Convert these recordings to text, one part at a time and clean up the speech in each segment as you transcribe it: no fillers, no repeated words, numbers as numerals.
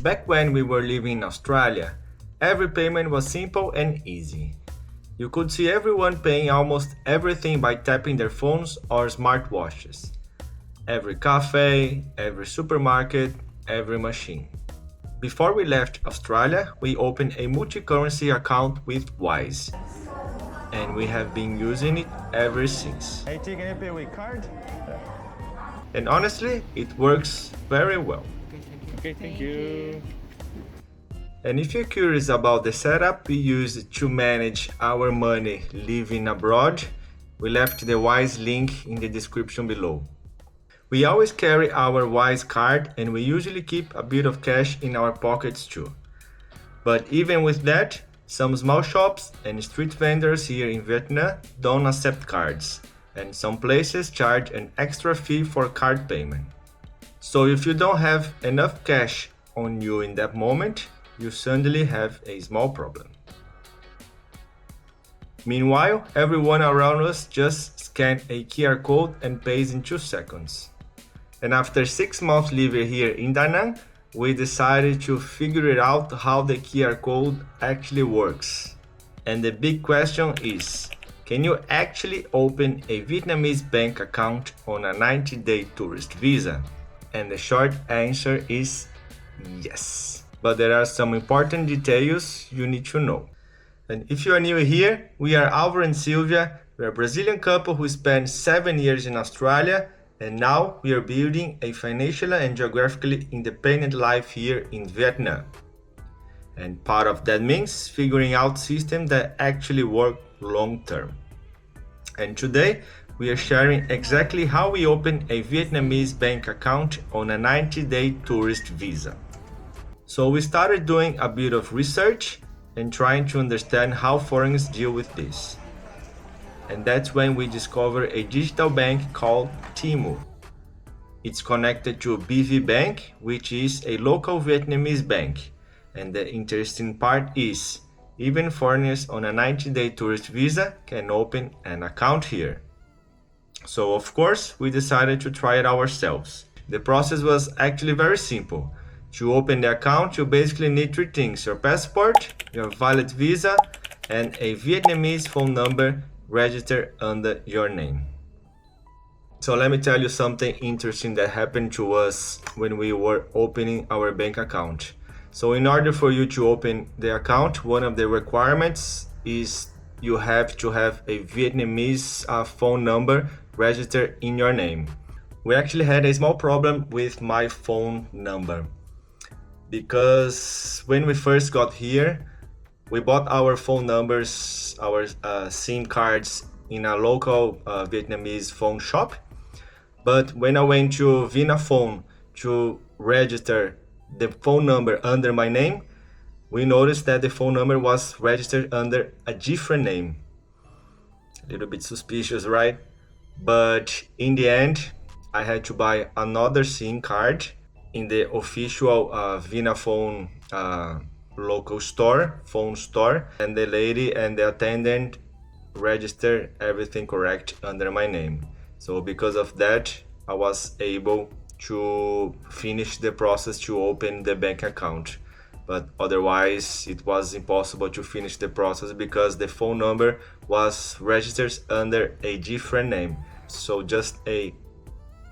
Back when we were living in Australia, every payment was simple and easy. You could see everyone paying almost everything by tapping their phones or smartwatches. Every cafe, every supermarket, every machine. Before we left Australia, we opened a multi-currency account with Wise, and we have been using it ever since. Hey, T, can you pay with card? And honestly, it works very well. Okay, thank you. And if you're curious about the setup we use to manage our money living abroad, we left the Wise link in the description below. We always carry our Wise card and we usually keep a bit of cash in our pockets too. But even with that, some small shops and street vendors here in Vietnam don't accept cards, and some places charge an extra fee for card payment. So if you don't have enough cash on you in that moment, you suddenly have a small problem. Meanwhile, everyone around us just scans a QR code and pays in 2 seconds. And after 6 months living here in Da Nang, we decided to figure it out how the QR code actually works. And the big question is, can you actually open a Vietnamese bank account on a 90-day tourist visa? And the short answer is yes. But there are some important details you need to know. And if you are new here, we are Alvaro and Silvia. We are a Brazilian couple who spent 7 years in Australia, and now we are building a financially and geographically independent life here in Vietnam. And part of that means figuring out systems that actually work long term. And today, we are sharing exactly how we open a Vietnamese bank account on a 90-day tourist visa. So we started doing a bit of research and trying to understand how foreigners deal with this. And that's when we discovered a digital bank called Temu. It's connected to BV Bank, which is a local Vietnamese bank. And the interesting part is, even foreigners on a 90-day tourist visa can open an account here. So of course, we decided to try it ourselves. The process was actually very simple. To open the account, you basically need 3 things: your passport, your valid visa, and a Vietnamese phone number registered under your name. So let me tell you something interesting that happened to us when we were opening our bank account. So in order for you to open the account, one of the requirements is you have to have a Vietnamese phone number registered in your name. We actually had a small problem with my phone number, because when we first got here, we bought our phone numbers, our SIM cards in a local Vietnamese phone shop. But when I went to Vinaphone to register the phone number under my name, we noticed that the phone number was registered under a different name. A little bit suspicious, right? But in the end, I had to buy another SIM card in the official Vinaphone local store, phone store, and the lady and the attendant registered everything correct under my name. So because of that, I was able to finish the process to open the bank account. But otherwise, it was impossible to finish the process because the phone number was registered under a different name. So just a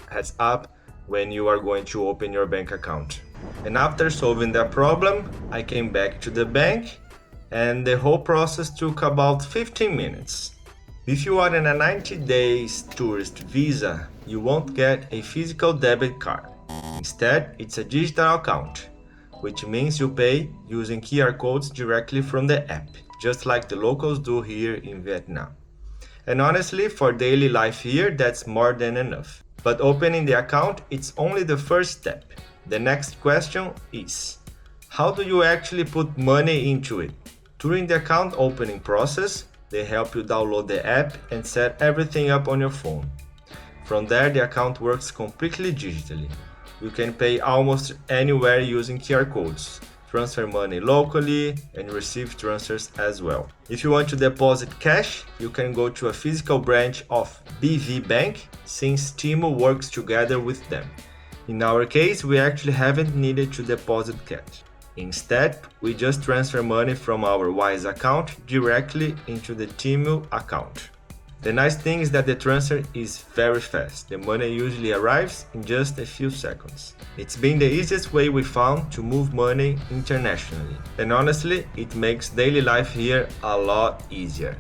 heads up when you are going to open your bank account. And after solving that problem, I came back to the bank and the whole process took about 15 minutes. If you are in a 90 days tourist visa, you won't get a physical debit card. Instead, it's a digital account, which means you pay using QR codes directly from the app, just like the locals do here in Vietnam. And honestly, for daily life here, that's more than enough. But opening the account, it's only the first step. The next question is, how do you actually put money into it? During the account opening process, they help you download the app and set everything up on your phone. From there, the account works completely digitally. You can pay almost anywhere using QR codes, transfer money locally, and receive transfers as well. If you want to deposit cash, you can go to a physical branch of BV Bank, since Temu works together with them. In our case, we actually haven't needed to deposit cash. Instead, we just transfer money from our Wise account directly into the Temu account. The nice thing is that the transfer is very fast. The money usually arrives in just a few seconds. It's been the easiest way we found to move money internationally. And honestly, it makes daily life here a lot easier.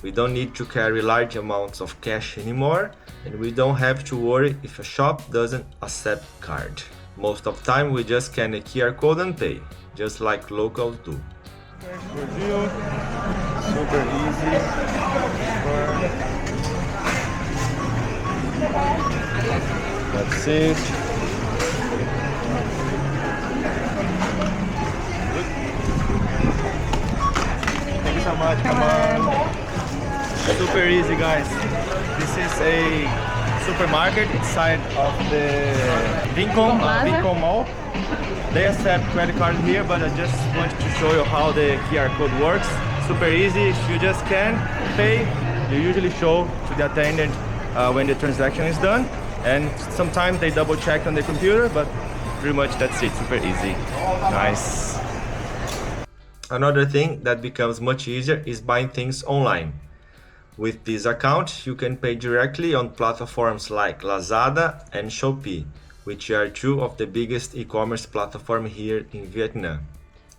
We don't need to carry large amounts of cash anymore, and we don't have to worry if a shop doesn't accept card. Most of the time we just scan a QR code and pay, just like locals do. Brazil, super easy. That's it. Thank you so much. Come on. Super easy, guys. This is a supermarket inside of the Vincom Mall. They accept credit card here, but I just wanted to show you how the QR code works. Super easy. You just scan, pay. You usually show to the attendant when the transaction is done, and sometimes they double check on the computer, but pretty much that's it. Super easy. Nice. Another thing that becomes much easier is buying things online. With this account, you can pay directly on platforms like Lazada and Shopee, which are two of the biggest e-commerce platforms here in Vietnam.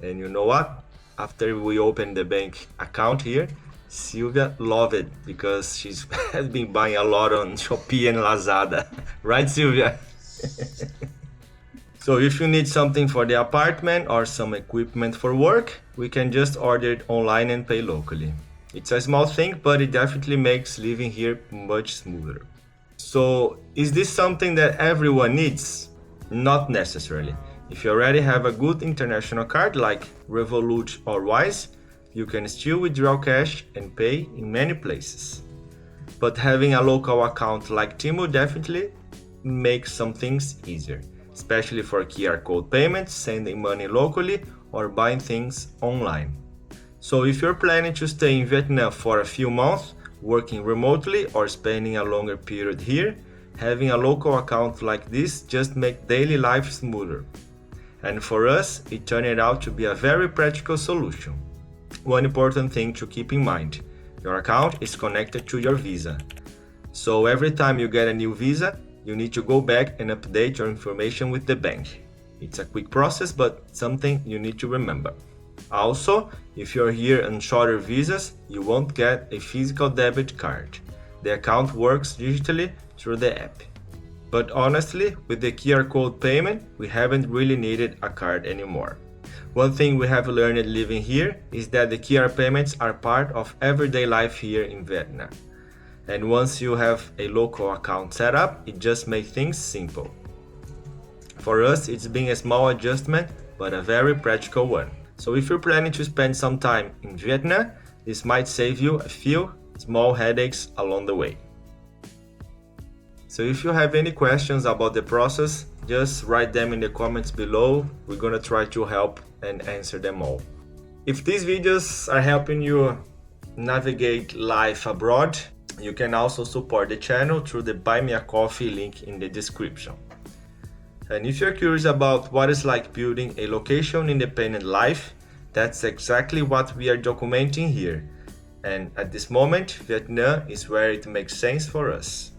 And you know what? After we opened the bank account here, Silvia loved it because she has been buying a lot on Shopee and Lazada. Right, Silvia? So if you need something for the apartment or some equipment for work, we can just order it online and pay locally. It's a small thing, but it definitely makes living here much smoother. So, is this something that everyone needs? Not necessarily. If you already have a good international card like Revolut or Wise, you can still withdraw cash and pay in many places. But having a local account like Temu definitely makes some things easier, especially for QR code payments, sending money locally, or buying things online. So if you're planning to stay in Vietnam for a few months, working remotely or spending a longer period here, having a local account like this just makes daily life smoother. And for us, it turned out to be a very practical solution. One important thing to keep in mind, your account is connected to your visa. So every time you get a new visa, you need to go back and update your information with the bank. It's a quick process, but something you need to remember. Also, if you're here on shorter visas, you won't get a physical debit card. The account works digitally through the app. But honestly, with the QR code payment, we haven't really needed a card anymore. One thing we have learned living here is that the QR payments are part of everyday life here in Vietnam. And once you have a local account set up, it just makes things simple. For us, it's been a small adjustment, but a very practical one. So if you're planning to spend some time in Vietnam, this might save you a few small headaches along the way. So if you have any questions about the process, just write them in the comments below. We're gonna try to help and answer them all. If these videos are helping you navigate life abroad, you can also support the channel through the Buy Me a Coffee link in the description. And if you're curious about what it's like building a location-independent life, that's exactly what we are documenting here. And at this moment, Vietnam is where it makes sense for us.